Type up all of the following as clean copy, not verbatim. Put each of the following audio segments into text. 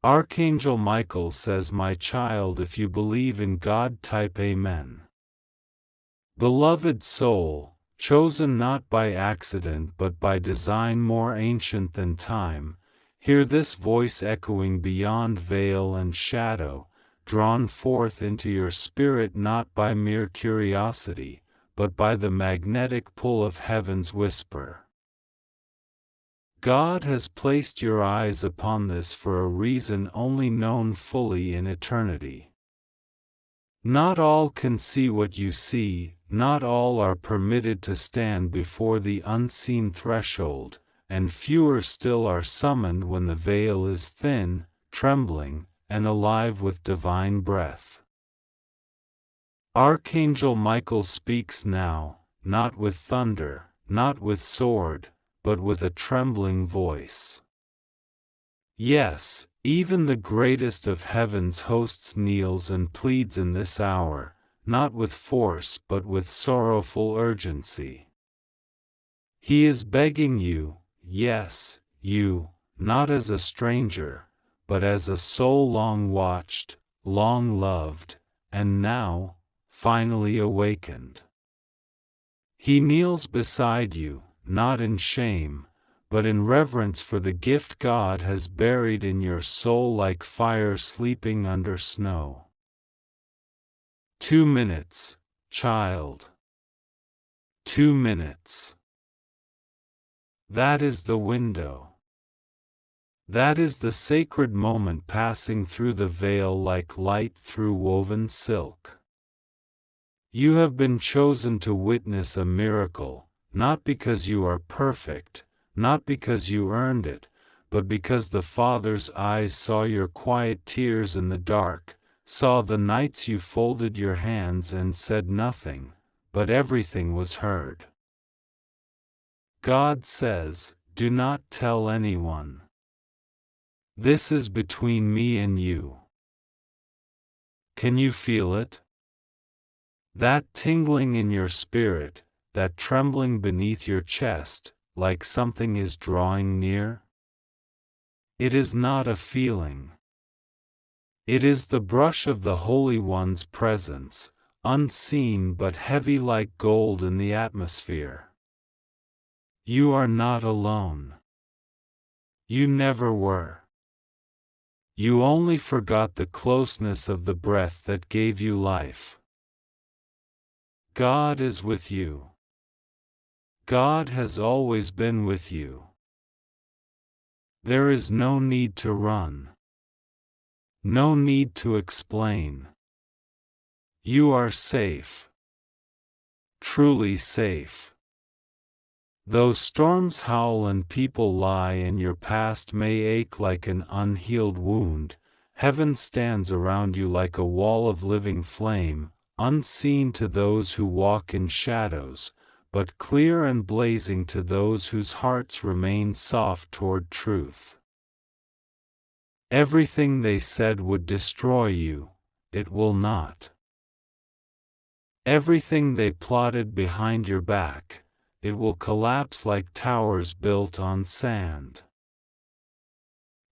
Archangel Michael says, "My child, if you believe in God, type Amen." Beloved soul, chosen not by accident but by design more ancient than time, hear this voice echoing beyond veil and shadow, drawn forth into your spirit not by mere curiosity, but by the magnetic pull of heaven's whisper. God has placed your eyes upon this for a reason only known fully in eternity. Not all can see what you see, not all are permitted to stand before the unseen threshold, and fewer still are summoned when the veil is thin, trembling, and alive with divine breath. Archangel Michael speaks now, not with thunder, not with sword, but with a trembling voice. Yes, even the greatest of heaven's hosts kneels and pleads in this hour, not with force but with sorrowful urgency. He is begging you, yes, you, not as a stranger, but as a soul long watched, long loved, and now, finally awakened. He kneels beside you, not in shame, but in reverence for the gift God has buried in your soul like fire sleeping under snow. 2 minutes, child. 2 minutes. That is the window. That is the sacred moment passing through the veil like light through woven silk. You have been chosen to witness a miracle, not because you are perfect, not because you earned it, but because the Father's eyes saw your quiet tears in the dark, saw the nights you folded your hands and said nothing, but everything was heard. God says, "Do not tell anyone. This is between me and you." Can you feel it? That tingling in your spirit, that trembling beneath your chest, like something is drawing near? It is not a feeling. It is the brush of the Holy One's presence, unseen but heavy like gold in the atmosphere. You are not alone. You never were. You only forgot the closeness of the breath that gave you life. God is with you. God has always been with you. There is no need to run. No need to explain. You are safe. Truly safe. Though storms howl and people lie and your past may ache like an unhealed wound, heaven stands around you like a wall of living flame, unseen to those who walk in shadows, but clear and blazing to those whose hearts remain soft toward truth. Everything they said would destroy you, it will not. Everything they plotted behind your back, it will collapse like towers built on sand.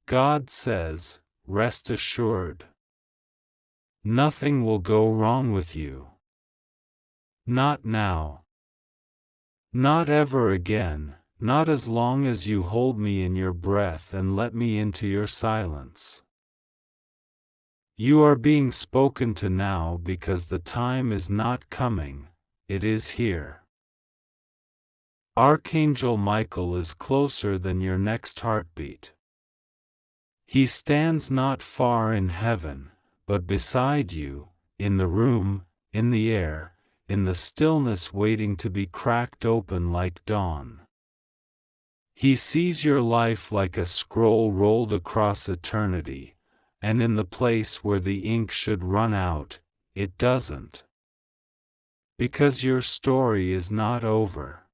God says, rest assured. Nothing will go wrong with you. Not now. Not ever again, not as long as you hold me in your breath and let me into your silence. You are being spoken to now because the time is not coming, it is here. Archangel Michael is closer than your next heartbeat. He stands not far in heaven, but beside you, in the room, in the air, in the stillness waiting to be cracked open like dawn. He sees your life like a scroll rolled across eternity, and in the place where the ink should run out, it doesn't. Because your story is not over.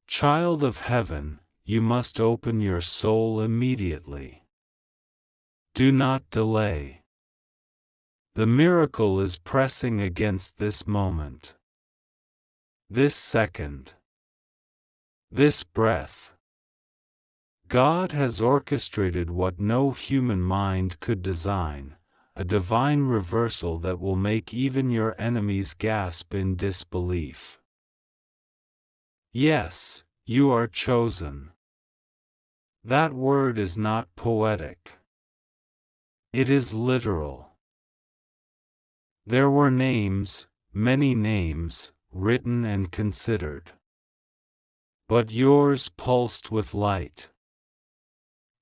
Child of heaven, you must open your soul immediately. Do not delay. The miracle is pressing against this moment. This second. This breath. God has orchestrated what no human mind could design, a divine reversal that will make even your enemies gasp in disbelief. Yes, you are chosen. That word is not poetic. It is literal. There were names, many names, written and considered. But yours pulsed with light.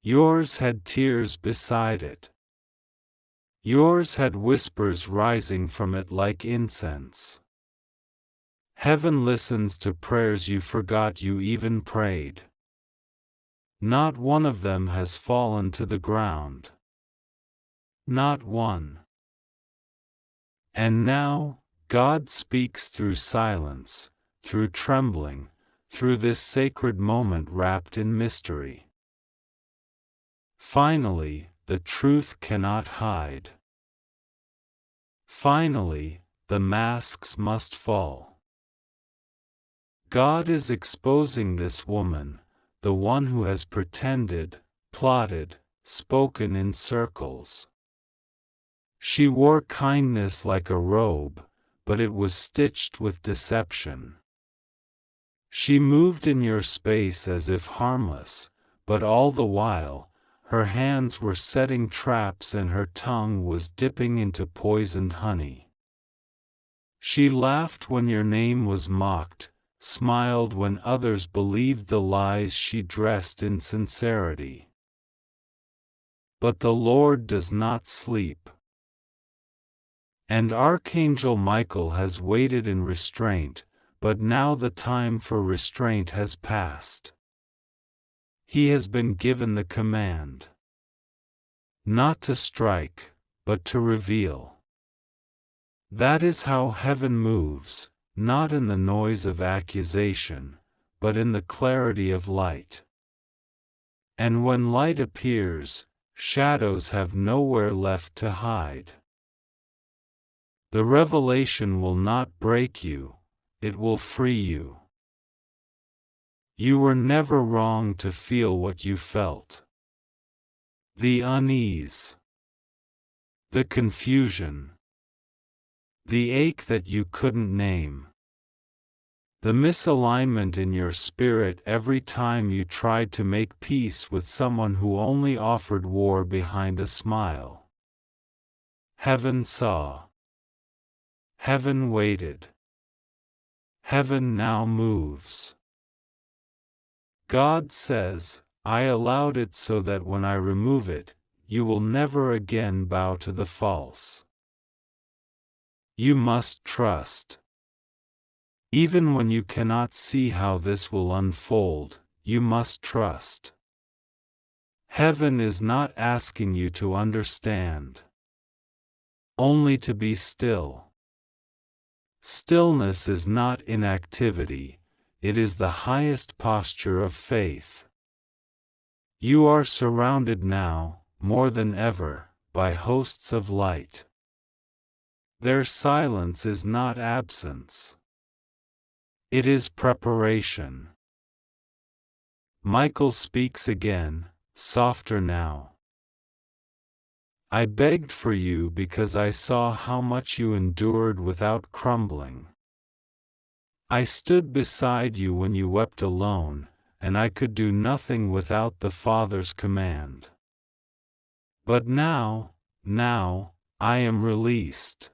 Yours had tears beside it. Yours had whispers rising from it like incense. Heaven listens to prayers you forgot you even prayed. Not one of them has fallen to the ground. Not one. And now, God speaks through silence, through trembling, through this sacred moment wrapped in mystery. Finally, the truth cannot hide. Finally, the masks must fall. God is exposing this woman, the one who has pretended, plotted, spoken in circles. She wore kindness like a robe, but it was stitched with deception. She moved in your space as if harmless, but all the while, her hands were setting traps and her tongue was dipping into poisoned honey. She laughed when your name was mocked, smiled when others believed the lies she dressed in sincerity. But the Lord does not sleep. And Archangel Michael has waited in restraint, but now the time for restraint has passed. He has been given the command. Not to strike, but to reveal. That is how heaven moves, not in the noise of accusation, but in the clarity of light. And when light appears, shadows have nowhere left to hide. The revelation will not break you, it will free you. You were never wrong to feel what you felt. The unease. The confusion. The ache that you couldn't name. The misalignment in your spirit every time you tried to make peace with someone who only offered war behind a smile. Heaven saw. Heaven waited. Heaven now moves. God says, I allowed it so that when I remove it, you will never again bow to the false. You must trust. Even when you cannot see how this will unfold, you must trust. Heaven is not asking you to understand. Only to be still. Stillness is not inactivity, it is the highest posture of faith. You are surrounded now, more than ever, by hosts of light. Their silence is not absence. It is preparation. Michael speaks again, softer now. I begged for you because I saw how much you endured without crumbling. I stood beside you when you wept alone, and I could do nothing without the Father's command. But now, I am released.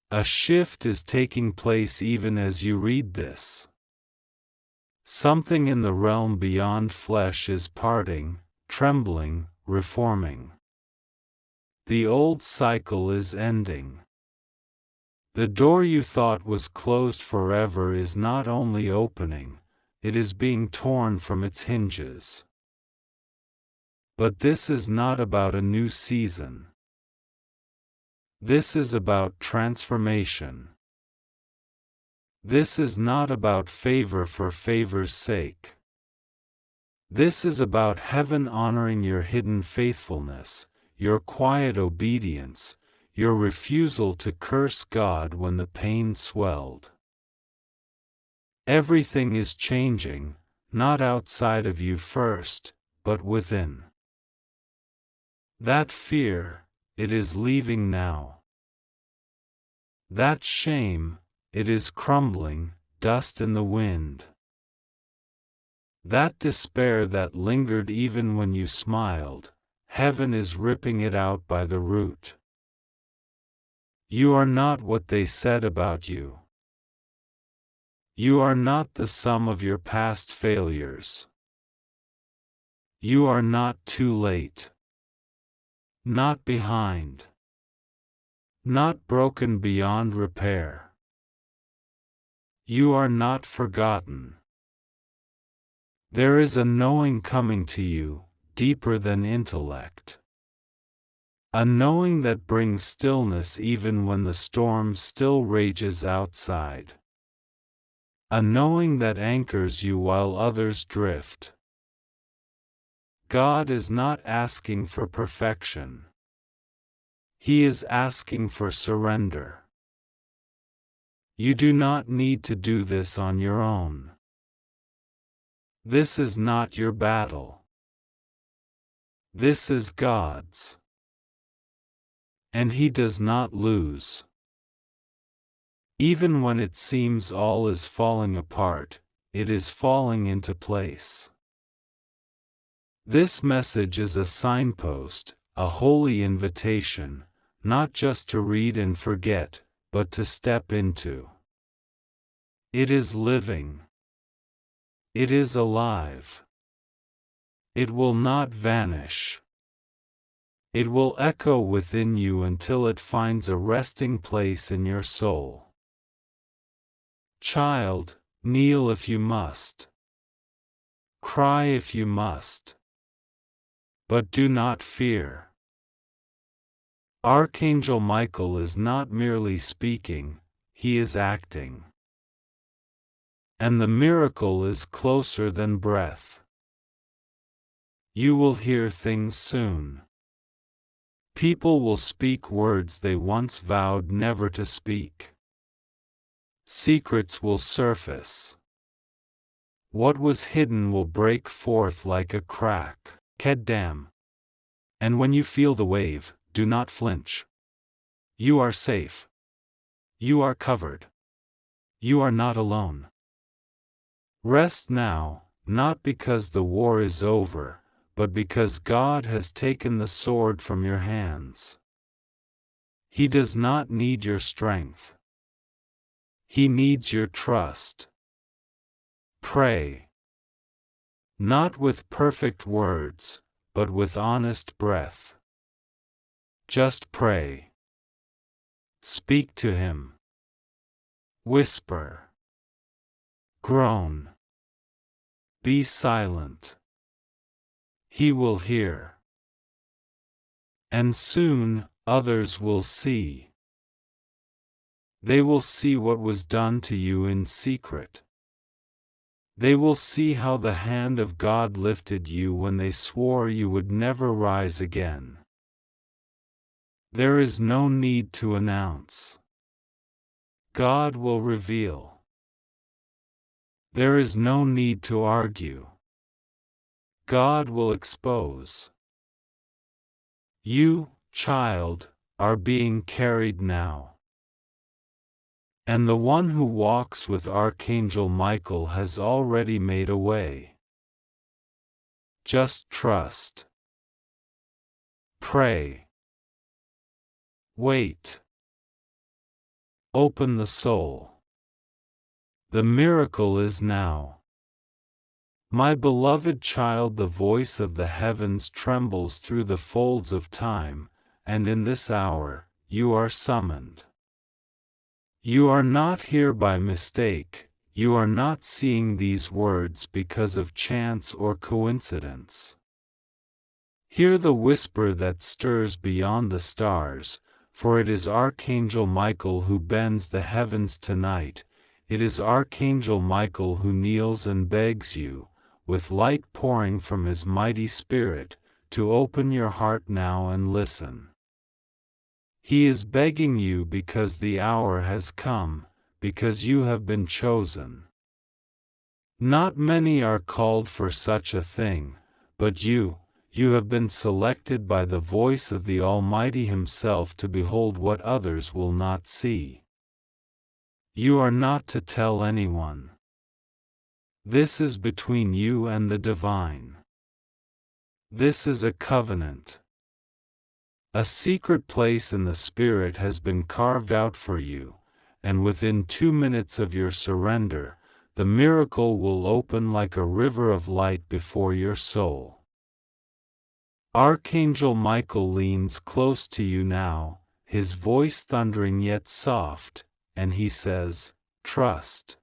A shift is taking place even as you read this. Something in the realm beyond flesh is parting, trembling, reforming. The old cycle is ending. The door you thought was closed forever is not only opening, it is being torn from its hinges. But this is not about a new season. This is about transformation. This is not about favor for favor's sake. This is about heaven honoring your hidden faithfulness, your quiet obedience, your refusal to curse God when the pain swelled. Everything is changing, not outside of you first, but within. That fear, it is leaving now. That shame, it is crumbling, dust in the wind. That despair that lingered even when you smiled, heaven is ripping it out by the root. You are not what they said about you. You are not the sum of your past failures. You are not too late. Not behind. Not broken beyond repair. You are not forgotten. There is a knowing coming to you, deeper than intellect. A knowing that brings stillness even when the storm still rages outside. A knowing that anchors you while others drift. God is not asking for perfection. He is asking for surrender. You do not need to do this on your own. This is not your battle. This is God's. And He does not lose. Even when it seems all is falling apart, it is falling into place. This message is a signpost, a holy invitation, not just to read and forget, but to step into. It is living. It is alive. It will not vanish. It will echo within you until it finds a resting place in your soul. Child, kneel if you must. Cry if you must. But do not fear. Archangel Michael is not merely speaking, he is acting. And the miracle is closer than breath. You will hear things soon. People will speak words they once vowed never to speak. Secrets will surface. What was hidden will break forth like a crack. Keddam. And when you feel the wave, do not flinch. You are safe. You are covered. You are not alone. Rest now, not because the war is over, but because God has taken the sword from your hands. He does not need your strength. He needs your trust. Pray. Not with perfect words, but with honest breath. Just pray. Speak to Him. Whisper. Groan. Be silent. He will hear. And soon, others will see. They will see what was done to you in secret. They will see how the hand of God lifted you when they swore you would never rise again. There is no need to announce. God will reveal. There is no need to argue. God will expose. You, child, are being carried now. And the one who walks with Archangel Michael has already made a way. Just trust. Pray. Wait. Open the soul. The miracle is now. My beloved child, the voice of the heavens trembles through the folds of time, and in this hour, you are summoned. You are not here by mistake, you are not seeing these words because of chance or coincidence. Hear the whisper that stirs beyond the stars, for it is Archangel Michael who bends the heavens tonight. It is Archangel Michael who kneels and begs you, with light pouring from his mighty spirit, to open your heart now and listen. He is begging you because the hour has come, because you have been chosen. Not many are called for such a thing, but you have been selected by the voice of the Almighty Himself to behold what others will not see. You are not to tell anyone. This is between you and the divine. This is a covenant. A secret place in the Spirit has been carved out for you, and within 2 minutes of your surrender, the miracle will open like a river of light before your soul. Archangel Michael leans close to you now, his voice thundering yet soft, and he says, "Trust."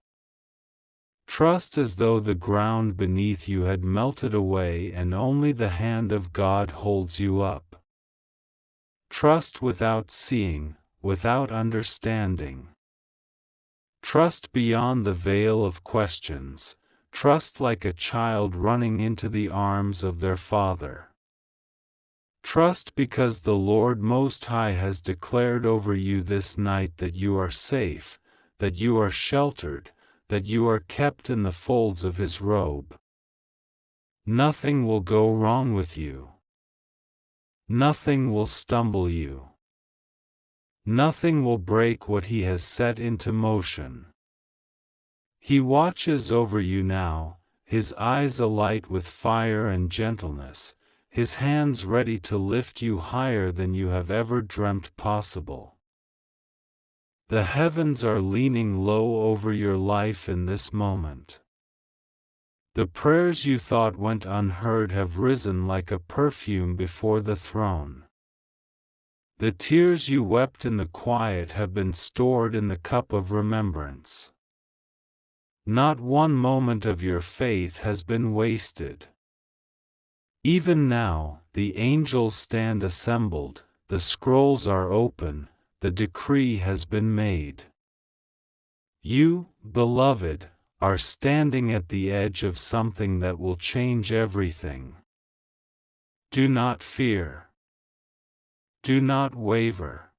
Trust as though the ground beneath you had melted away and only the hand of God holds you up. Trust without seeing, without understanding. Trust beyond the veil of questions, trust like a child running into the arms of their father. Trust because the Lord Most High has declared over you this night that you are safe, that you are sheltered, that you are kept in the folds of His robe. Nothing will go wrong with you. Nothing will stumble you. Nothing will break what He has set into motion. He watches over you now, His eyes alight with fire and gentleness, His hands ready to lift you higher than you have ever dreamt possible. The heavens are leaning low over your life in this moment. The prayers you thought went unheard have risen like a perfume before the throne. The tears you wept in the quiet have been stored in the cup of remembrance. Not one moment of your faith has been wasted. Even now, the angels stand assembled, the scrolls are open, the decree has been made. You, beloved, are standing at the edge of something that will change everything. Do not fear. Do not waver.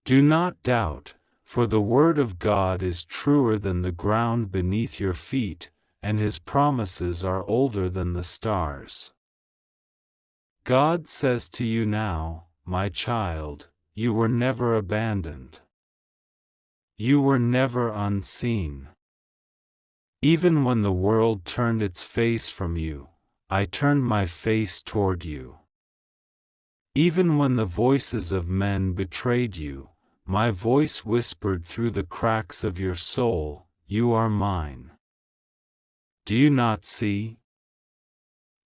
Do not doubt, for the Word of God is truer than the ground beneath your feet, and His promises are older than the stars. God says to you now, my child, you were never abandoned. You were never unseen. Even when the world turned its face from you, I turned my face toward you. Even when the voices of men betrayed you, my voice whispered through the cracks of your soul, you are mine. Do you not see?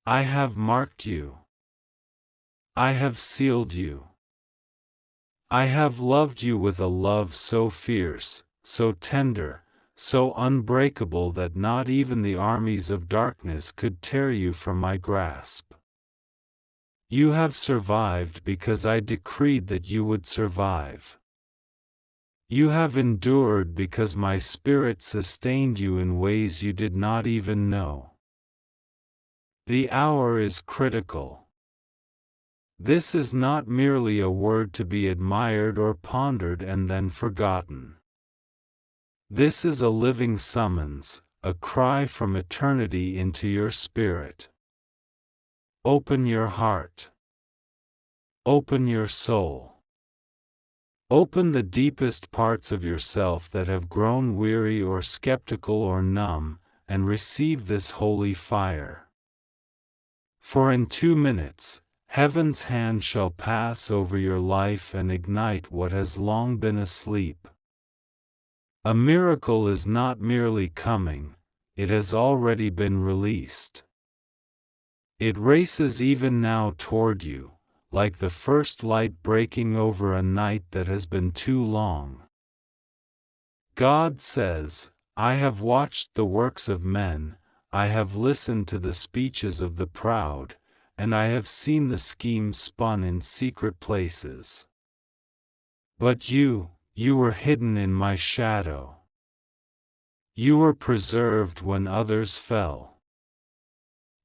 I have marked you. I have sealed you. I have loved you with a love so fierce, so tender, so unbreakable that not even the armies of darkness could tear you from my grasp. You have survived because I decreed that you would survive. You have endured because my Spirit sustained you in ways you did not even know. The hour is critical. This is not merely a word to be admired or pondered and then forgotten. This is a living summons, a cry from eternity into your spirit. Open your heart. Open your soul. Open the deepest parts of yourself that have grown weary or skeptical or numb, and receive this holy fire. For in 2 minutes, Heaven's hand shall pass over your life and ignite what has long been asleep. A miracle is not merely coming, it has already been released. It races even now toward you, like the first light breaking over a night that has been too long. God says, I have watched the works of men, I have listened to the speeches of the proud, and I have seen the schemes spun in secret places. But you were hidden in my shadow. You were preserved when others fell.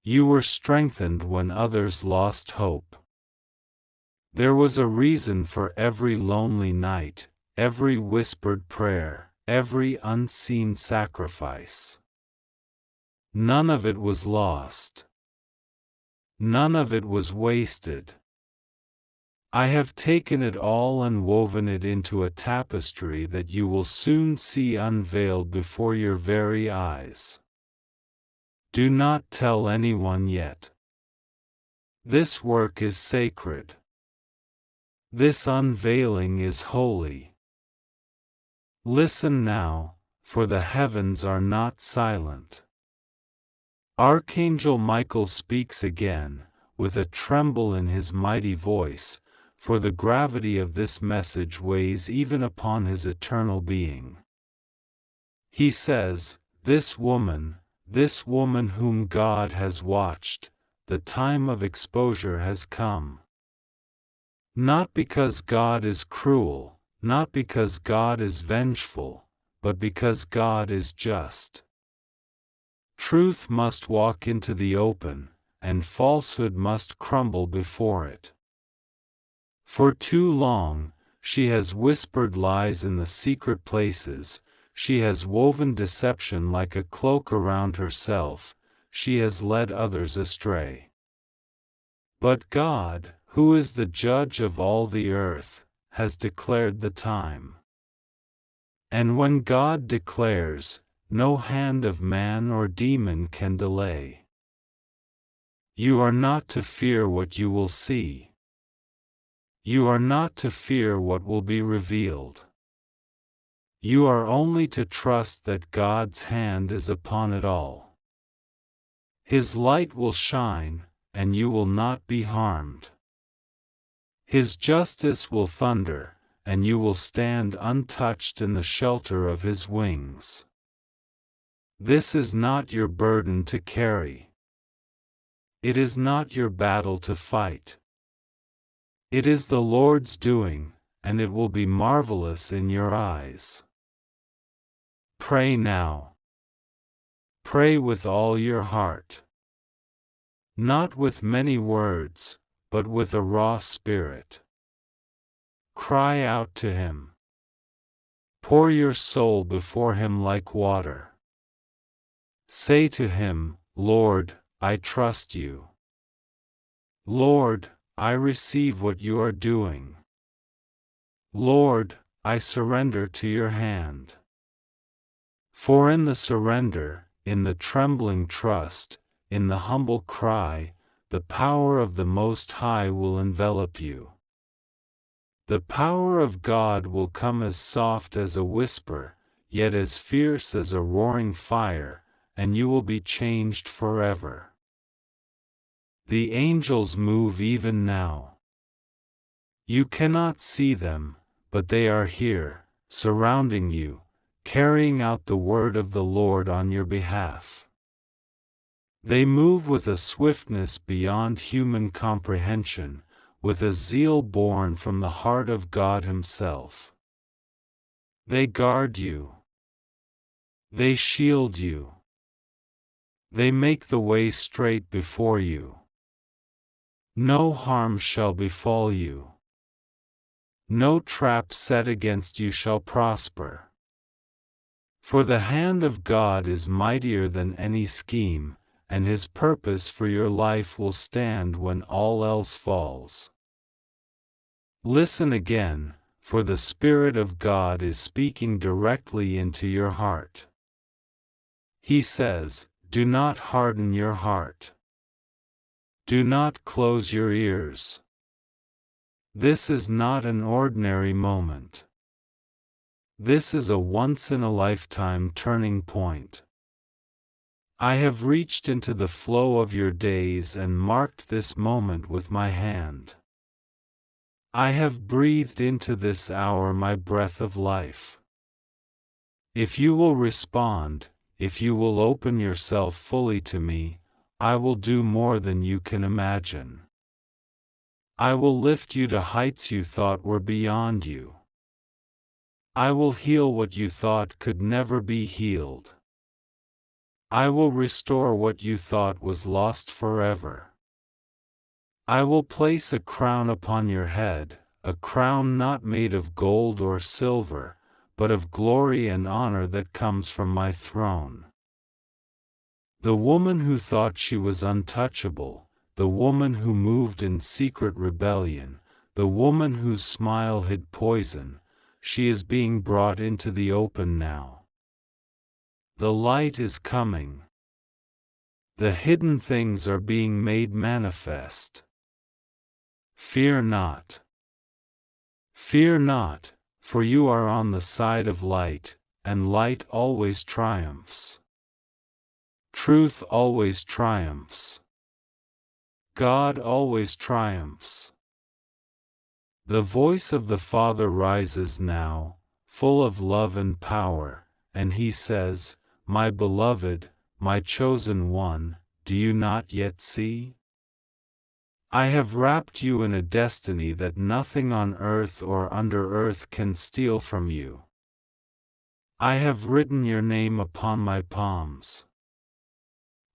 You were strengthened when others lost hope. There was a reason for every lonely night, every whispered prayer, every unseen sacrifice. None of it was lost. None of it was wasted. I have taken it all and woven it into a tapestry that you will soon see unveiled before your very eyes. Do not tell anyone yet. This work is sacred. This unveiling is holy. Listen now, for the heavens are not silent. Archangel Michael speaks again, with a tremble in his mighty voice, for the gravity of this message weighs even upon his eternal being. He says, this woman whom God has watched, the time of exposure has come. Not because God is cruel, not because God is vengeful, but because God is just. Truth must walk into the open, and falsehood must crumble before it. For too long, she has whispered lies in the secret places, she has woven deception like a cloak around herself, she has led others astray. But God, who is the judge of all the earth, has declared the time. And when God declares, no hand of man or demon can delay. You are not to fear what you will see. You are not to fear what will be revealed. You are only to trust that God's hand is upon it all. His light will shine, and you will not be harmed. His justice will thunder, and you will stand untouched in the shelter of His wings. This is not your burden to carry. It is not your battle to fight. It is the Lord's doing, and it will be marvelous in your eyes. Pray now. Pray with all your heart. Not with many words, but with a raw spirit. Cry out to Him. Pour your soul before Him like water. Say to Him, Lord, I trust you. Lord, I receive what you are doing. Lord, I surrender to your hand. For in the surrender, in the trembling trust, in the humble cry, the power of the Most High will envelop you. The power of God will come as soft as a whisper, yet as fierce as a roaring fire, and you will be changed forever. The angels move even now. You cannot see them, but they are here, surrounding you, carrying out the word of the Lord on your behalf. They move with a swiftness beyond human comprehension, with a zeal born from the heart of God Himself. They guard you. They shield you. They make the way straight before you. No harm shall befall you. No trap set against you shall prosper. For the hand of God is mightier than any scheme, and His purpose for your life will stand when all else falls. Listen again, for the Spirit of God is speaking directly into your heart. He says, do not harden your heart. Do not close your ears. This is not an ordinary moment. This is a once-in-a-lifetime turning point. I have reached into the flow of your days and marked this moment with my hand. I have breathed into this hour my breath of life. If you will respond, if you will open yourself fully to me, I will do more than you can imagine. I will lift you to heights you thought were beyond you. I will heal what you thought could never be healed. I will restore what you thought was lost forever. I will place a crown upon your head, a crown not made of gold or silver, but of glory and honor that comes from my throne. The woman who thought she was untouchable, the woman who moved in secret rebellion, the woman whose smile hid poison, she is being brought into the open now. The light is coming. The hidden things are being made manifest. Fear not. Fear not, for you are on the side of light, and light always triumphs. Truth always triumphs. God always triumphs. The voice of the Father rises now, full of love and power, and he says, "My beloved, my chosen one, do you not yet see? I have wrapped you in a destiny that nothing on earth or under earth can steal from you. I have written your name upon my palms.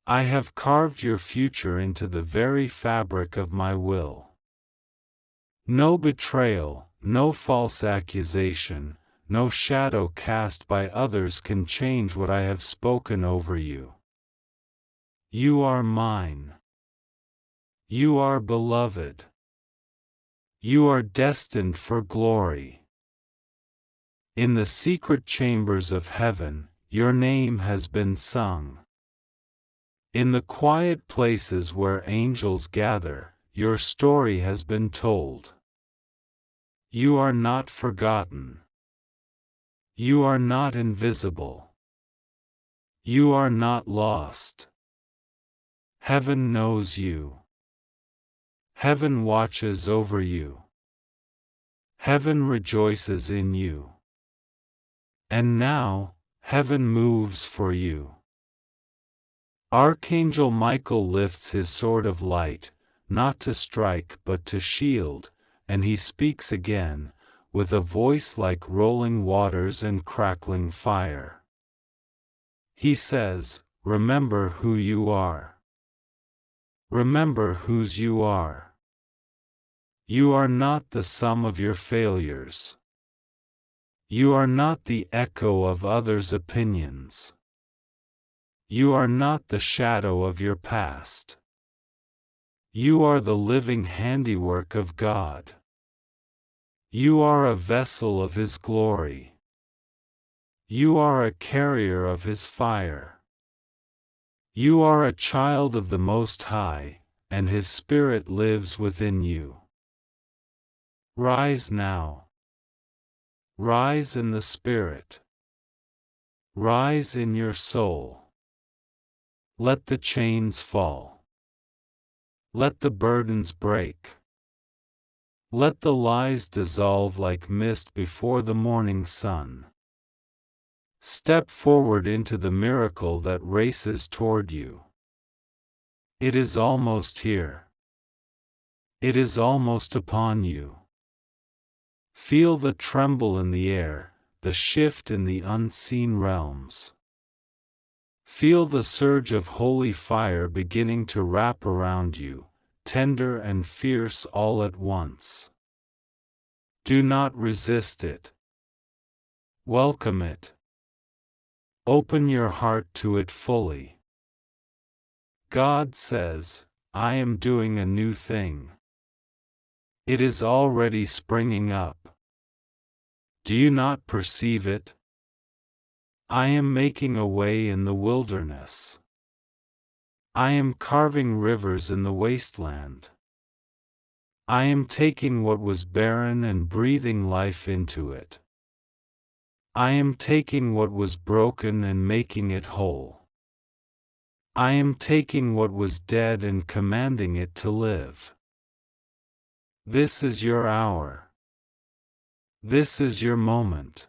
I have carved your future into the very fabric of my will. No betrayal, no false accusation, no shadow cast by others can change what I have spoken over you. You are mine. You are beloved. You are destined for glory. In the secret chambers of heaven, your name has been sung. In the quiet places where angels gather, your story has been told. You are not forgotten. You are not invisible. You are not lost. Heaven knows you. Heaven watches over you. Heaven rejoices in you. And now, heaven moves for you. Archangel Michael lifts his sword of light, not to strike but to shield, and he speaks again, with a voice like rolling waters and crackling fire. He says, "Remember who you are. Remember whose you are. You are not the sum of your failures. You are not the echo of others' opinions. You are not the shadow of your past. You are the living handiwork of God. You are a vessel of His glory. You are a carrier of His fire. You are a child of the Most High, and His Spirit lives within you. Rise now. Rise in the Spirit. Rise in your soul. Let the chains fall. Let the burdens break. Let the lies dissolve like mist before the morning sun. Step forward into the miracle that races toward you. It is almost here. It is almost upon you. Feel the tremble in the air, the shift in the unseen realms. Feel the surge of holy fire beginning to wrap around you, tender and fierce all at once. Do not resist it. Welcome it. Open your heart to it fully. God says, "I am doing a new thing. It is already springing up. Do you not perceive it? I am making a way in the wilderness. I am carving rivers in the wasteland. I am taking what was barren and breathing life into it. I am taking what was broken and making it whole. I am taking what was dead and commanding it to live. This is your hour. This is your moment.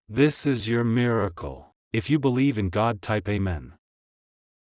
This is your miracle." If you believe in God, type Amen.